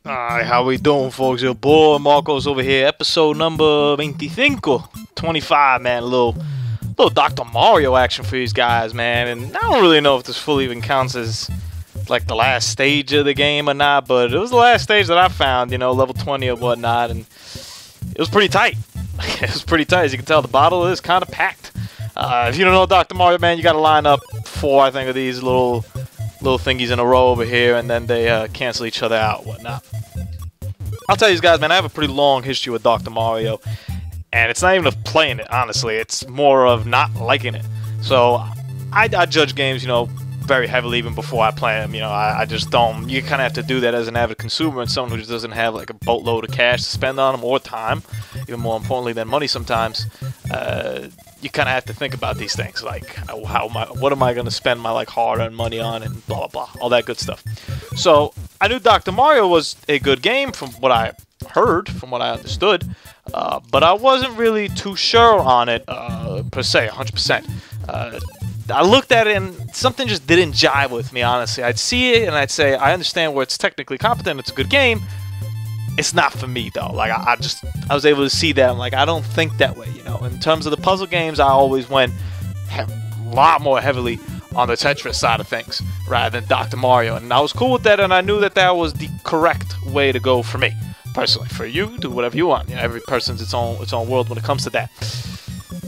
Alright, how we doing, folks? Your boy Marcos over here, episode number 25, man. A little Dr. Mario action for these guys, man. And I don't really know if this fully even counts as like the last stage of the game or not, but it was the last stage that I found, you know, level 20 or whatnot, and it was pretty tight. It was pretty tight. As you can tell, the bottle is kind of packed. If you don't know Dr. Mario, man, you got to line up 4, I think, of these little thingies in a row over here, and then they cancel each other out and whatnot. I'll tell you guys, man, I have a pretty long history with Dr. Mario, and it's not even of playing it, honestly. It's more of not liking it. So I judge games, you know, very heavily even before I play them. You know, I just don't. You kind of have to do that as an avid consumer and someone who just doesn't have like a boatload of cash to spend on them or time, even more importantly than money sometimes. You kind of have to think about these things, like what am I going to spend my like hard-earned money on, and blah blah blah, all that good stuff. So I knew Dr. Mario was a good game from what I heard, from what I understood, but I wasn't really too sure on it per se, 100%. I looked at it and something just didn't jive with me, honestly. I'd see it and I'd say, I understand where it's technically competent, it's a good game. It's not for me, though. Like, I was able to see that. I'm like, I don't think that way, you know. In terms of the puzzle games, I always went a lot more heavily on the Tetris side of things rather than Dr. Mario. And I was cool with that, and I knew that that was the correct way to go for me. Personally, for you, do whatever you want. You know, every person's its own world when it comes to that.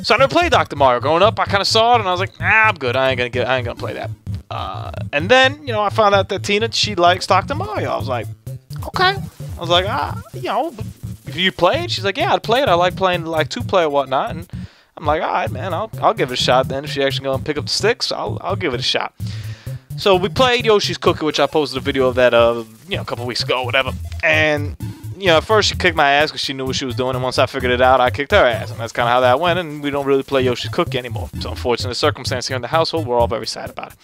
So I never played Dr. Mario. Growing up, I kind of saw it, and I was like, nah, I'm good. I ain't gonna play that. And then, you know, I found out that Tina, she likes Dr. Mario. I was like, okay. I was like, you know, if you played? She's like, yeah, I'd play it. I like playing like 2-player whatnot. And I'm like, all right, man, I'll give it a shot then. If she actually gonna pick up the sticks, I'll give it a shot. So we played Yoshi's Cookie, which I posted a video of that, you know, a couple weeks ago, whatever. And you know, at first she kicked my ass because she knew what she was doing, and once I figured it out, I kicked her ass, and that's kind of how that went. And we don't really play Yoshi's Cookie anymore. It's an unfortunate circumstance here in the household. We're all very sad about it.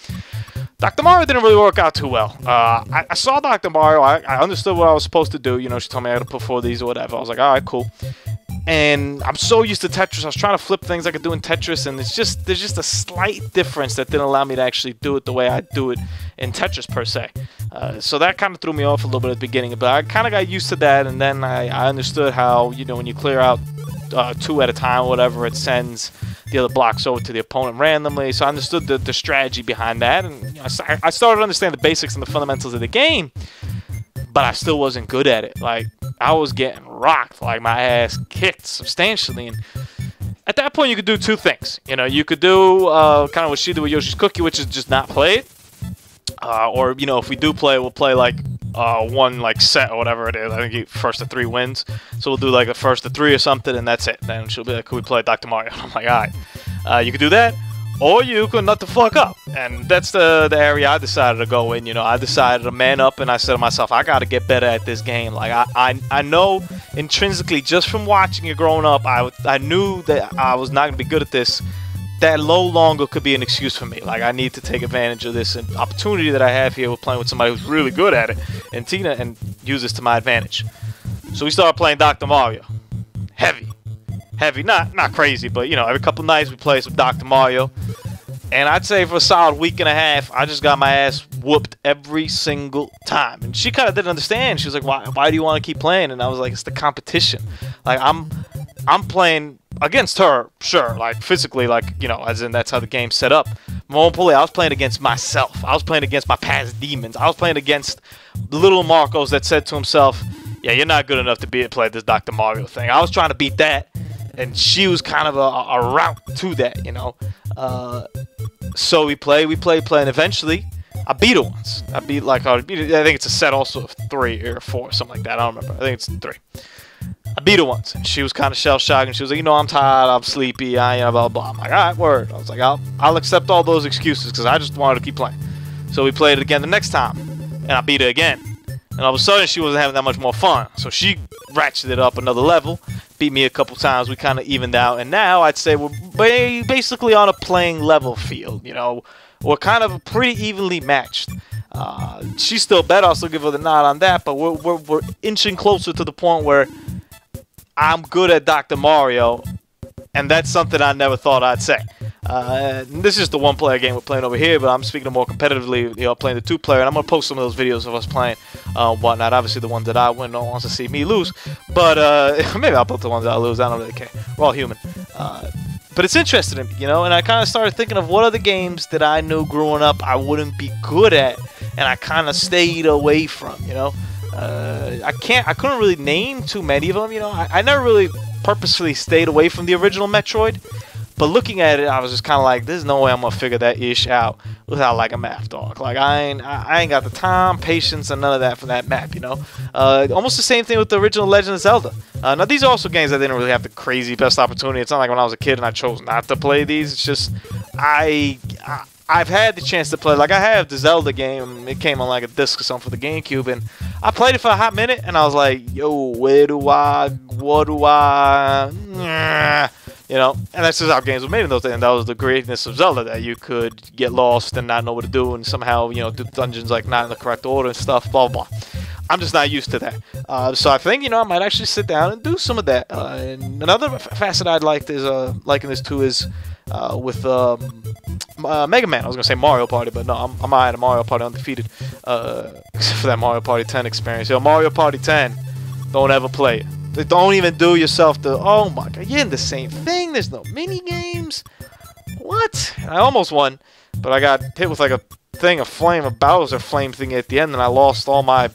Dr. Mario didn't really work out too well. I saw Dr. Mario. I understood what I was supposed to do. You know, she told me I had to put 4 of these or whatever. I was like, all right, cool. And I'm so used to Tetris. I was trying to flip things I could do in Tetris, and there's just a slight difference that didn't allow me to actually do it the way I do it in Tetris per se. So that kind of threw me off a little bit at the beginning, but I kind of got used to that, and then I understood how, you know, when you clear out 2 at a time or whatever, it sends the other blocks over to the opponent randomly. So I understood the strategy behind that, and you know, I started to understand the basics and the fundamentals of the game, but I still wasn't good at it. Like, I was getting rocked, like my ass kicked substantially, and at that point you could do 2 things. You know, you could do kind of what she did with Yoshi's Cookie, which is just not play it, or, you know, if we do play, we'll play like one like set or whatever it is. I think first to 3 wins, so we'll do like a first to 3 or something, and that's it. Then she'll be like, could we play Dr. Mario? I'm like, all right. You could do that, or you could nut the fuck up, and that's the area I decided to go in. You know, I decided to man up, and I said to myself, I got to get better at this game. Like, I know intrinsically, just from watching it growing up, I knew that I was not going to be good at this. That no longer could be an excuse for me. Like, I need to take advantage of this opportunity that I have here with playing with somebody who's really good at it, and Tina, and use this to my advantage. So we started playing Dr. Mario. Heavy, not crazy, but you know, every couple nights we play some Dr. Mario, and I'd say for a solid week and a half, I just got my ass whooped every single time. And she kind of didn't understand. She was like, why do you want to keep playing? And I was like, it's the competition. Like, I'm playing against her, sure, like physically, like, you know, as in that's how the game's set up. More importantly, I was playing against myself. I was playing against my past demons. I was playing against little Marcos that said to himself, yeah, you're not good enough to play this Dr. Mario thing. I was trying to beat that, and she was kind of a route to that, you know. So we played, and eventually I beat her once. I think it's a set also of 3 or 4, something like that. I don't remember. I think it's 3. I beat her once, and she was kind of shell-shocked, and she was like, you know, I'm tired, I'm sleepy, you know, blah, blah. I'm like, all right, word. I was like, I'll accept all those excuses, because I just wanted to keep playing. So we played it again the next time, and I beat her again. And all of a sudden, she wasn't having that much more fun. So she ratcheted it up another level, beat me a couple times, we kind of evened out, and now I'd say we're basically on a playing level field, you know. We're kind of pretty evenly matched. She's still better, I'll still give her the nod on that, but we're inching closer to the point where I'm good at Dr. Mario, and that's something I never thought I'd say. This is the one-player game we're playing over here, but I'm speaking more competitively, playing the two-player, and I'm gonna post some of those videos of us playing, whatnot. Obviously, the one that I win, no one wants to see me lose, but maybe I'll put the ones that I lose. I don't really care. We're all human. But it's interesting, and I kind of started thinking of what other games that I knew growing up I wouldn't be good at, and I kind of stayed away from, I couldn't really name too many of them, I never really purposefully stayed away from the original Metroid, but looking at it, I was just kind of like, there's no way I'm gonna figure that ish out without like a map, dog. Like I ain't got the time, patience, and none of that for that map, almost the same thing with the original Legend of Zelda. Now these are also games that didn't really have the crazy best opportunity. It's not like when I was a kid and I chose not to play these. It's just I've had the chance to play. Like I have the Zelda game. It came on like a disc or something for the GameCube, and I played it for a hot minute, and I was like, yo, what do I? And that's just how games were made in those days. And that was the greatness of Zelda, that you could get lost and not know what to do, and somehow, do dungeons like not in the correct order and stuff, blah, blah, blah. I'm just not used to that. So I think, I might actually sit down and do some of that. And another facet I'd like is, liking this too is, with, Mega Man. I was going to say Mario Party, but no, I'm out of Mario Party undefeated. Except for that Mario Party 10 experience. Mario Party 10, don't ever play it. Don't even do yourself the, oh my god, you're in the same thing, there's no mini games. What? I almost won, but I got hit with like a thing, a Bowser flame thing at the end, and I lost all my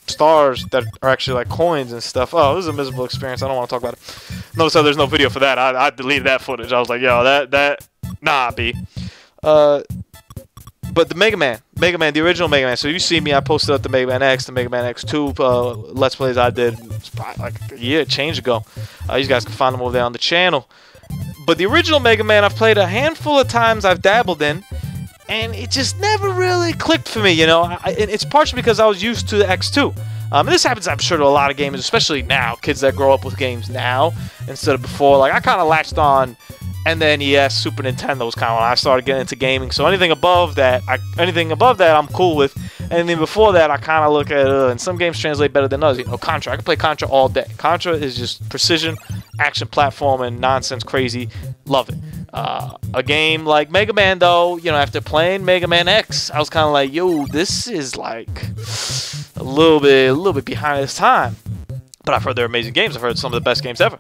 stars that are actually like coins and stuff. Oh, this is a miserable experience. I don't want to talk about it. Notice how there's no video for that. I deleted that footage. I was like, yo, nah, B. But the Mega Man, the original Mega Man. So you see me, I posted up the Mega Man X, the Mega Man X2 Let's Plays I did probably like a year, change ago. You guys can find them over there on the channel. But the original Mega Man, I've played a handful of times, I've dabbled in, and it just never really clicked for me, It's partially because I was used to the X2. And this happens, I'm sure, to a lot of gamers, especially now, kids that grow up with games now instead of before. Like, I kind of latched on, and then NES, Super Nintendo was kind of when I started getting into gaming. So anything above that, I'm cool with. Anything before that, I kind of look at, and some games translate better than others. Contra, I can play Contra all day. Contra is just precision, action, platforming, nonsense, crazy. Love it. A game like Mega Man, though, after playing Mega Man X, I was kind of like, yo, this is like a little bit behind its time. But I've heard they're amazing games. I've heard some of the best games ever.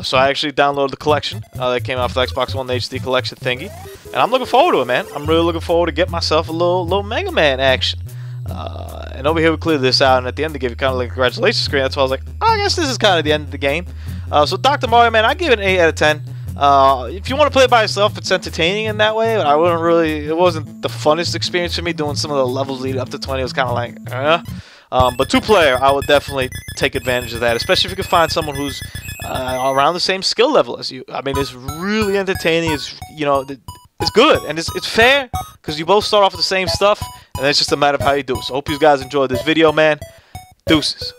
So I actually downloaded the collection that came off the Xbox One HD collection thingy, and I'm looking forward to it, man. I'm really looking forward to get myself a little Mega Man action. And over here we cleared this out, and at the end they give you kind of like a congratulations screen. That's why I was like, oh, I guess this is kind of the end of the game. So Dr. Mario, man, I give it an 8 out of 10. If you want to play it by yourself, it's entertaining in that way. But it wasn't the funnest experience for me doing some of the levels leading up to 20. It was kind of like, but two-player, I would definitely take advantage of that, especially if you can find someone who's around the same skill level as you. I mean, it's really entertaining. It's it's good, and it's fair because you both start off with the same stuff, and it's just a matter of how you do it. So, hope you guys enjoyed this video, man. Deuces.